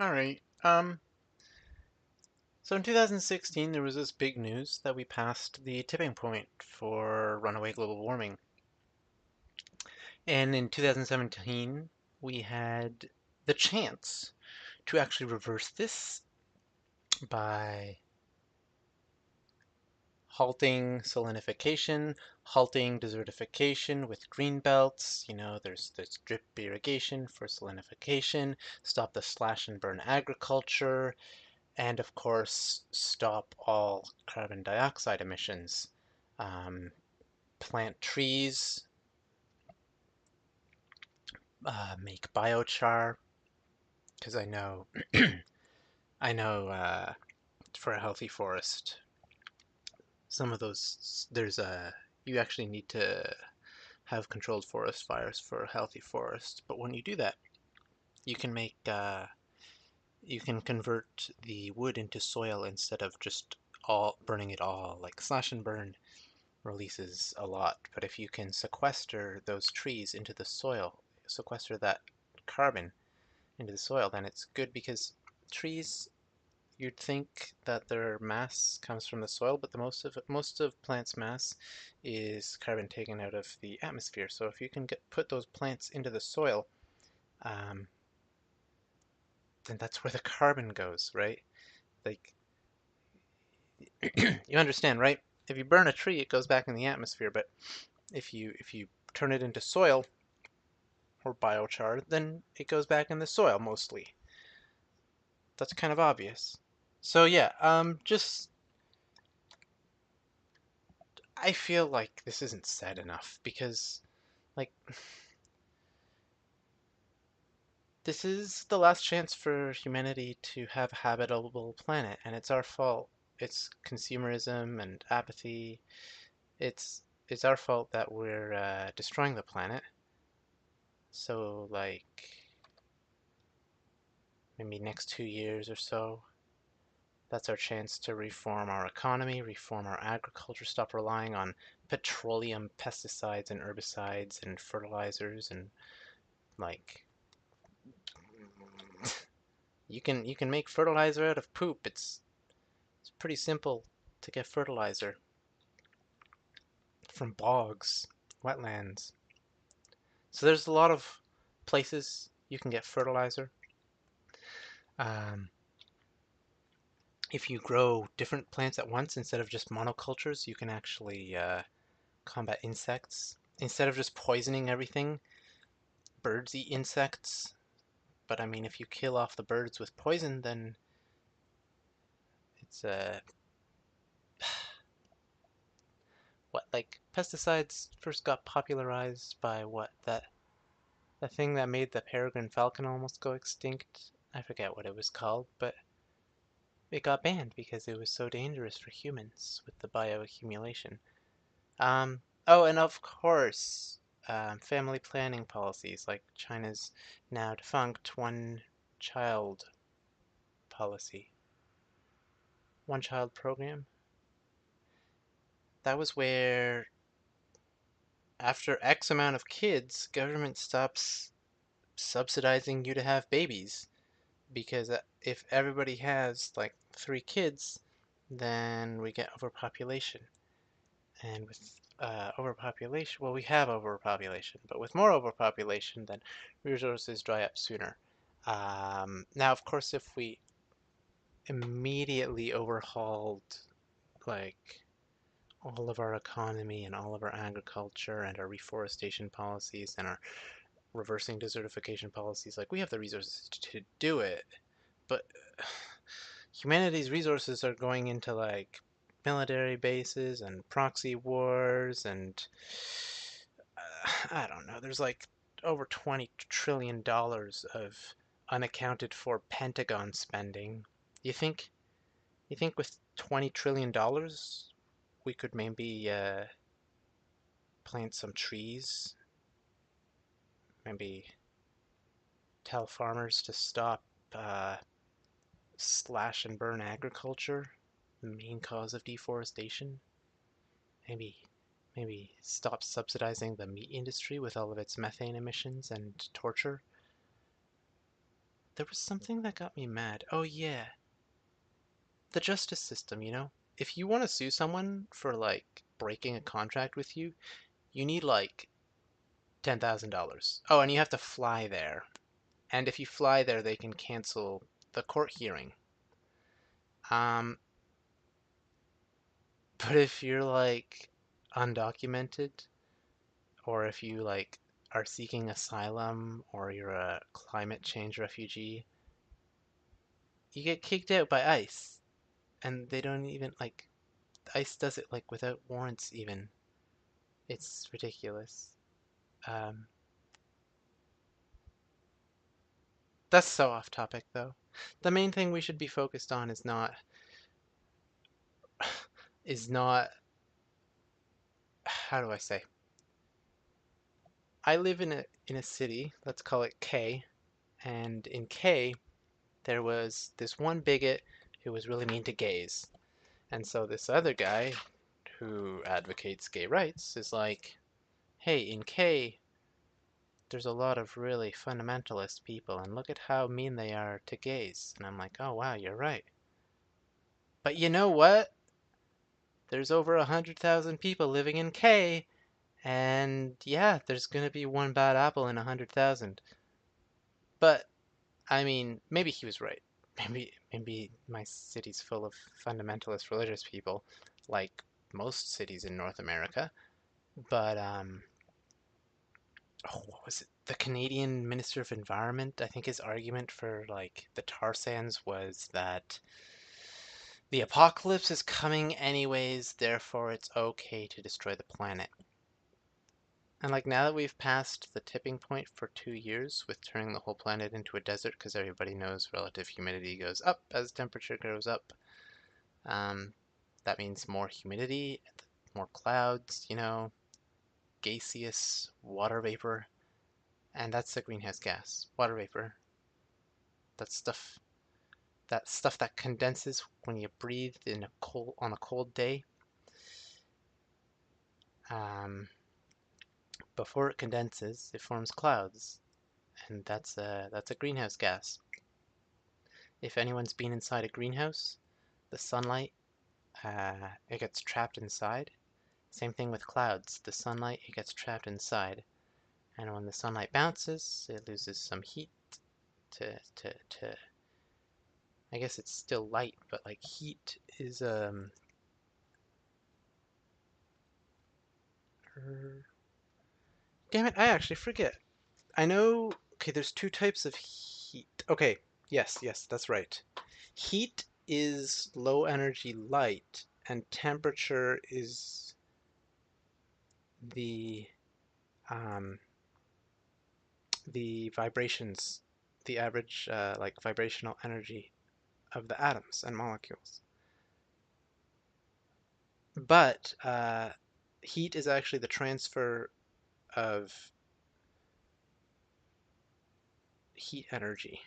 All right. So in 2016, there was this big news that we passed the tipping point for runaway global warming. And in 2017, we had the chance to actually reverse this by halting salinification, halting desertification with green belts. There's drip irrigation for salinification, stop the slash and burn agriculture, and of course, stop all carbon dioxide emissions. Um, Plant trees, make biochar, because I know, for a healthy forest, some of those, you actually need to have controlled forest fires for a healthy forest. But when you do that, you can you can convert the wood into soil instead of just all burning it all. Like slash and burn releases a lot, but if you can sequester those trees into the soil, sequester that carbon into the soil, then it's good because trees, you'd think that their mass comes from the soil, but most of plants' mass is carbon taken out of the atmosphere. So if you can put those plants into the soil, um, then that's where the carbon goes, right? Like you understand, right? If you burn a tree, it goes back in the atmosphere, but if you turn it into soil or biochar, then it goes back in the soil mostly. That's kind of obvious. So yeah, just I feel like this isn't said enough because like this is the last chance for humanity to have a habitable planet, and it's our fault. It's consumerism and apathy. It's our fault that we're destroying the planet. So like maybe next 2 years or so, that's our chance to reform our economy, reform our agriculture, stop relying on petroleum pesticides and herbicides and fertilizers and like you can make fertilizer out of poop. It's pretty simple to get fertilizer from bogs, wetlands. So there's a lot of places you can get fertilizer. Um, if you grow different plants at once instead of just monocultures, you can actually combat insects. Instead of just poisoning everything, birds eat insects. But I mean, if you kill off the birds with poison, then it's what like pesticides first got popularized by what that the thing that made the peregrine falcon almost go extinct. I forget what it was called, but it got banned because it was so dangerous for humans with the bioaccumulation. Oh, and of course, family planning policies like China's now defunct one-child policy, one-child program. That was where, after X amount of kids, government stops subsidizing you to have babies because if everybody has like 3 kids, then we get overpopulation. And with overpopulation, well, we have overpopulation, but with more overpopulation, then resources dry up sooner. Now, of course, if we immediately overhauled like all of our economy and all of our agriculture and our reforestation policies and our reversing desertification policies, like we have the resources to do it, but humanity's resources are going into like military bases and proxy wars and I don't know. There's like over $20 trillion of unaccounted for Pentagon spending. You think you think with $20 trillion we could maybe plant some trees, maybe tell farmers to stop uh, slash and burn agriculture, the main cause of deforestation. Maybe stop subsidizing the meat industry with all of its methane emissions and torture. There was something that got me mad. Oh yeah, the justice system, you know? If you want to sue someone for like breaking a contract with you, you need like $10,000. Oh, and you have to fly there. And if you fly there, they can cancel the court hearing. Um, but if you're like undocumented, or if you like are seeking asylum, or you're a climate change refugee, you get kicked out by ICE. And they don't even like ICE does it like without warrants even. It's ridiculous. Um, that's so off topic though. The main thing we should be focused on is not how do I say? I live in a city, let's call it K, and in K there was this one bigot who was really mean to gays. And so this other guy who advocates gay rights is like, "Hey, in K there's a lot of really fundamentalist people and look at how mean they are to gays." And I'm like, "Oh wow, you're right." But you know what? There's over 100,000 people living in K, and yeah, there's gonna be one bad apple in 100,000. But I mean, maybe he was right. Maybe my city's full of fundamentalist religious people, like most cities in North America. But oh, what was it? The Canadian Minister of Environment, I think his argument for like the tar sands was that the apocalypse is coming anyways, therefore it's okay to destroy the planet. And like now that we've passed the tipping point for 2 years with turning the whole planet into a desert, because everybody knows relative humidity goes up as temperature goes up, um, that means more humidity, more clouds, gaseous water vapor, and that's the greenhouse gas. Water vapor, that stuff that condenses when you breathe on a cold day. Um, Before it condenses, it forms clouds, and that's a greenhouse gas. If anyone's been inside a greenhouse, the sunlight, it gets trapped inside. Same thing with clouds. The sunlight, it gets trapped inside. And when the sunlight bounces, it loses some heat to I guess it's still light, but like heat is damn it, I actually forget. I know, okay, there's two types of heat. Okay, yes, that's right. Heat is low energy light, and temperature is the um, the vibrations, the average like vibrational energy of the atoms and molecules. But heat is actually the transfer of heat energy.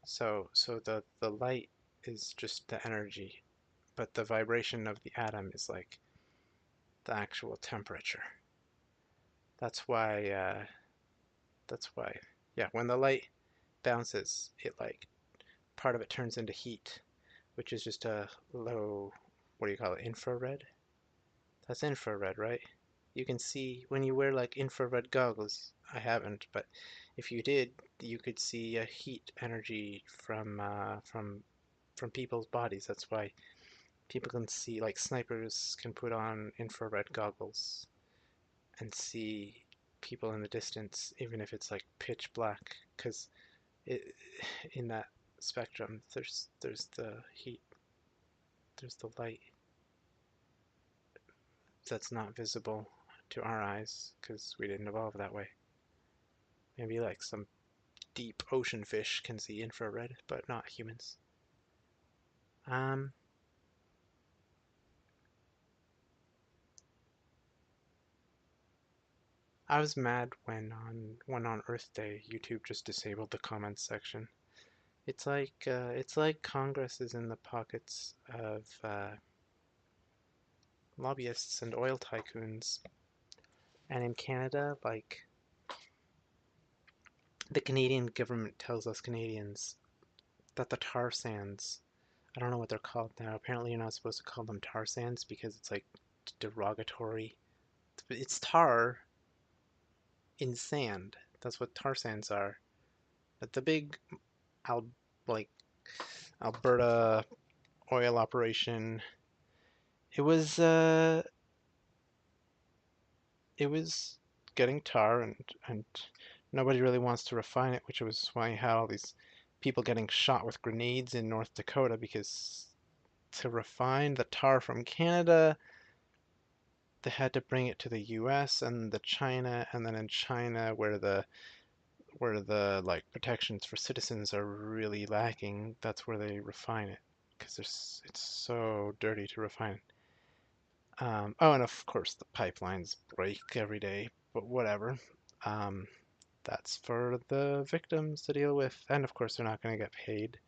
So the light is just the energy, but the vibration of the atom is like the actual temperature. That's why that's why yeah, when the light bounces, it like part of it turns into heat, which is just a low, what do you call it, infrared? That's infrared, right? You can see when you wear like infrared goggles. I haven't, but if you did, you could see a heat energy from people's bodies. That's why people can see, like snipers can put on infrared goggles and see people in the distance, even if it's like pitch black, because it in that spectrum, there's the heat, there's the light that's not visible to our eyes because we didn't evolve that way. Maybe like some deep ocean fish can see infrared, but not humans. Um, I was mad when on Earth Day YouTube just disabled the comments section. It's like Congress is in the pockets of lobbyists and oil tycoons, and in Canada, like the Canadian government tells us Canadians that the tar sands, I don't know what they're called now. Apparently you're not supposed to call them tar sands because it's like derogatory. It's tar in sand. That's what tar sands are. But the big Al like Alberta oil operation, it was uh it was getting tar and nobody really wants to refine it, which was why you had all these people getting shot with grenades in North Dakota because to refine the tar from Canada, they had to bring it to the US and the China, and then in China where the like protections for citizens are really lacking, that's where they refine it because it's so dirty to refine. Oh, and of course the pipelines break every day, but whatever. Um, that's for the victims to deal with, and of course they're not going to get paid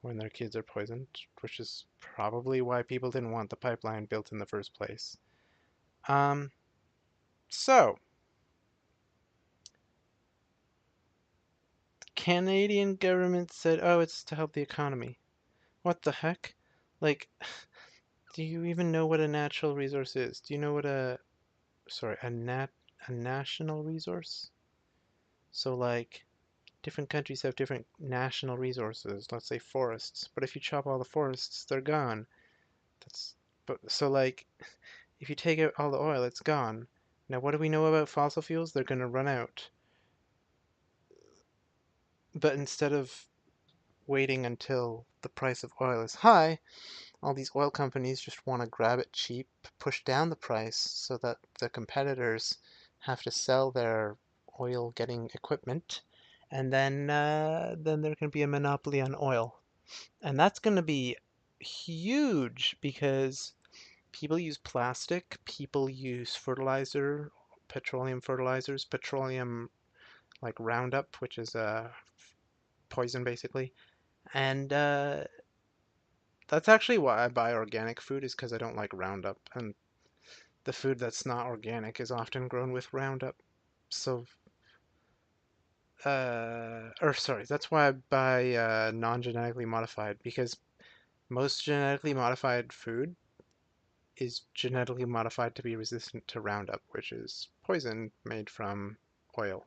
when their kids are poisoned, which is probably why people didn't want the pipeline built in the first place. Um, so Canadian government said, "Oh, it's to help the economy." What the heck? Like, do you even know what a natural resource is? Do you know what a national resource? So like different countries have different national resources, let's say forests. But if you chop all the forests, they're gone. That's but so like if you take out all the oil, it's gone. Now what do we know about fossil fuels? They're going to run out. But instead of waiting until the price of oil is high, all these oil companies just want to grab it cheap, push down the price so that the competitors have to sell their oil getting equipment, and then there can be a monopoly on oil. And that's going to be huge because people use plastic, people use petroleum fertilizers, petroleum like Roundup, which is a poison basically. And that's actually why I buy organic food is because I don't like Roundup. And the food that's not organic is often grown with Roundup. So, or sorry, that's why I buy non-genetically modified because most genetically modified food is genetically modified to be resistant to Roundup, which is poison made from oil.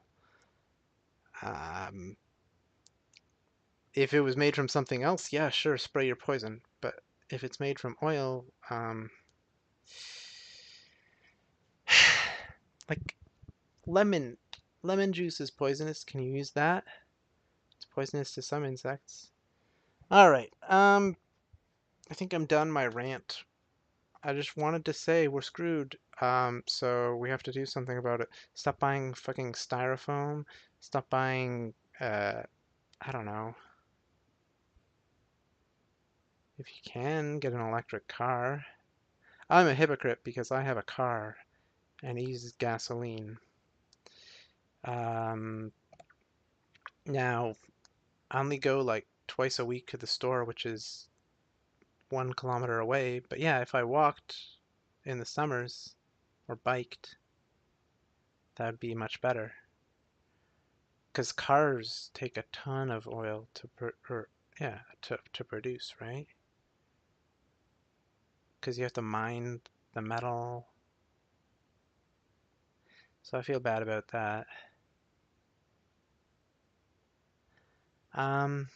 Um, if it was made from something else, yeah, sure, spray your poison. But if it's made from oil, like lemon, lemon juice is poisonous. Can you use that? It's poisonous to some insects. All right. I think I'm done my rant. I just wanted to say we're screwed. So we have to do something about it. Stop buying fucking styrofoam. Stop buying, I don't know. If you can, get an electric car. I'm a hypocrite because I have a car and it uses gasoline. Um, Now, I only go like twice a week to the store, which is 1 kilometer away. But yeah, if I walked in the summers or biked, that would be much better. Because cars take a ton of oil to produce, right? Because you have to mine the metal. So I feel bad about that. Um,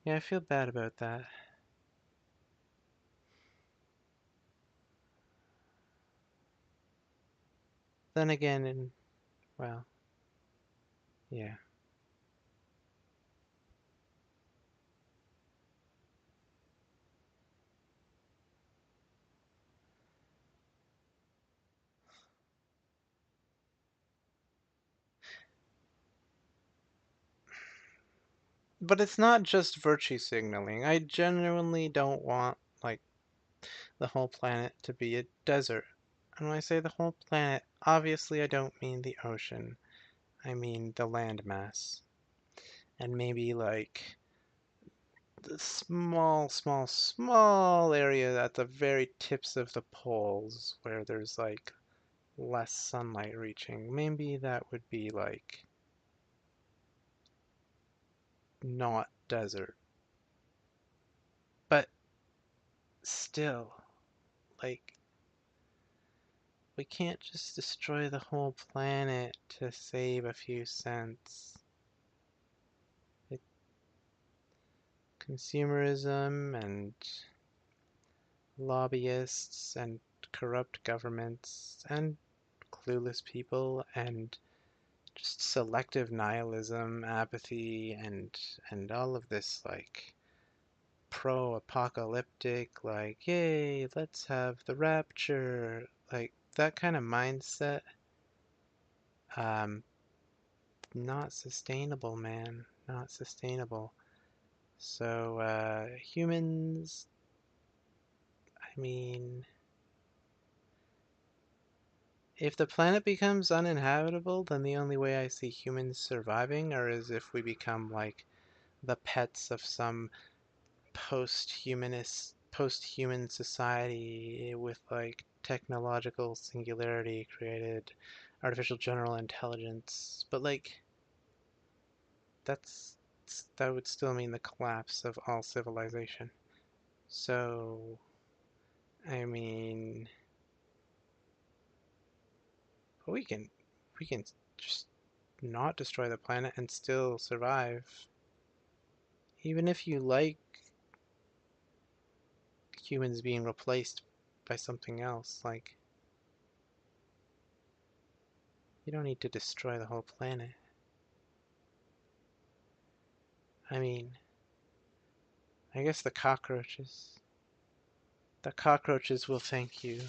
yeah, I feel bad about that. Then again, well, yeah. But it's not just virtue signaling. I genuinely don't want like the whole planet to be a desert. And when I say the whole planet, obviously I don't mean the ocean. I mean the landmass. And maybe like the small area at the very tips of the poles where there's like less sunlight reaching. Maybe that would be like not desert. But still, like, we can't just destroy the whole planet to save a few cents. It, consumerism and lobbyists and corrupt governments and clueless people and just selective nihilism, apathy, and all of this like pro-apocalyptic, like, yay, let's have the rapture, like that kind of mindset. Um, Not sustainable, man. Not sustainable. So, humans, I mean, if the planet becomes uninhabitable, then the only way I see humans surviving are is if we become like the pets of some post-human society with like technological singularity created artificial general intelligence. But like that's that would still mean the collapse of all civilization. So, I mean, we can we can just not destroy the planet and still survive. Even if you like humans being replaced by something else, like you don't need to destroy the whole planet. I mean, I guess the cockroaches. The cockroaches will thank you.